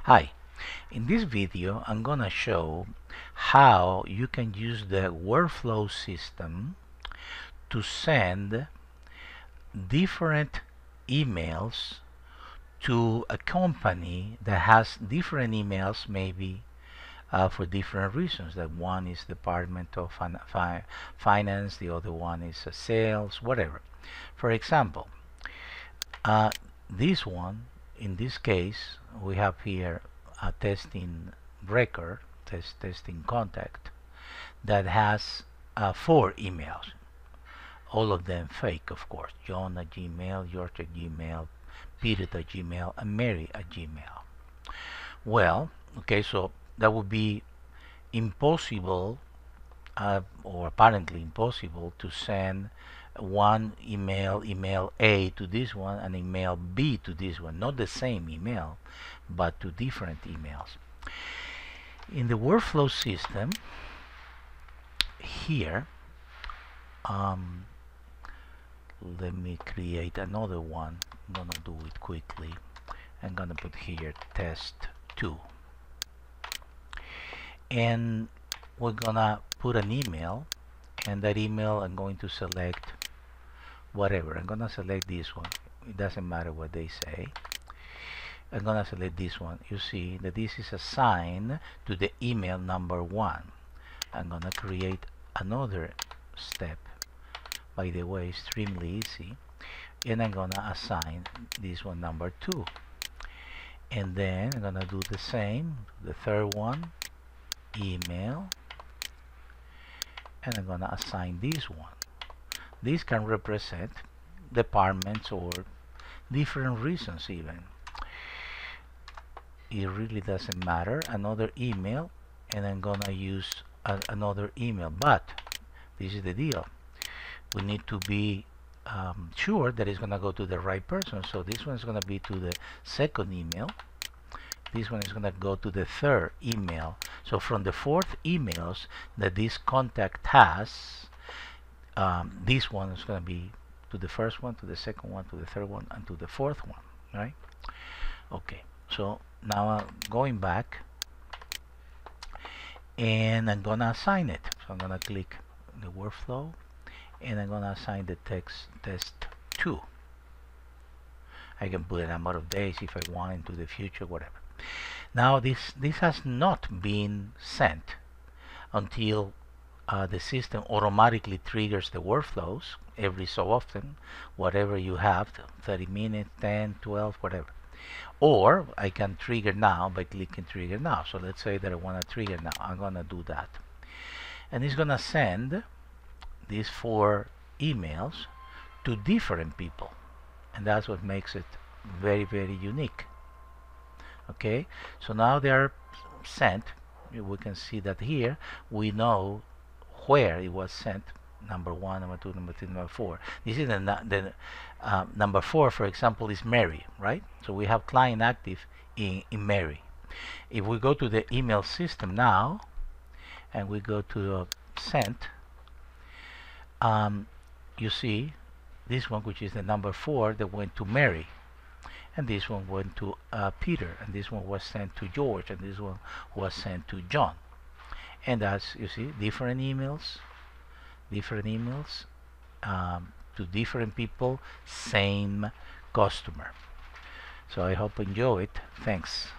Hi, in this video I'm gonna show how you can use the workflow system to send different emails to a company that has different emails, maybe for different reasons. That one is Department of Finance, the other one is sales, whatever. For example, this one, in this case, we have here a testing record, testing contact, that has 4 emails. All of them fake, of course. John at Gmail, George at Gmail, Peter at Gmail, and Mary at Gmail. Well, okay, so that would be impossible, or apparently impossible, to send one email A to this one, and email B to this one. Not the same email, but to different emails. In the workflow system, here, let me create another one. I'm gonna do it quickly. I'm gonna put here test 2, and we're gonna put an email, and that email I'm going to select whatever. I'm gonna select this one. It doesn't matter what they say. I'm gonna select this one. You see that this is assigned to the email number 1. I'm gonna create another step. By the way, extremely easy. And I'm gonna assign this one number 2. And then I'm gonna do the same, the third one, email, and I'm gonna assign this one. This can represent departments or different reasons even. It really doesn't matter. Another email, and I'm gonna use another email. But this is the deal. We need to be sure that it's gonna go to the right person. So this one is gonna be to the second email. This one is gonna go to the third email. So from the 4th emails that this contact has, this one is gonna be to the first one, to the second one, to the third one, and to the 4th one, right? Okay, so now I'm going back, and I'm gonna assign it. So I'm gonna click the workflow, and I'm gonna assign the test 2. I can put a number of days if I want into the future, whatever. Now this has not been sent until the system automatically triggers the workflows every so often, whatever you have, 30 minutes, 10, 12, whatever. Or I can trigger now by clicking trigger now. So let's say that I want to trigger now. I'm gonna do that, and it's gonna send these 4 emails to different people, and that's what makes it very, very unique. Okay, so now they are sent. We can see that here we know where it was sent: number 1, number 2, number 3, number 4. This is the number 4, for example, is Mary, right? So we have client active in Mary. If we go to the email system now, and we go to sent, you see this one, which is the number 4, that went to Mary, and this one went to Peter, and this one was sent to George, and this one was sent to John. And that's, you see, different emails to different people, same customer. So I hope you enjoy it. Thanks.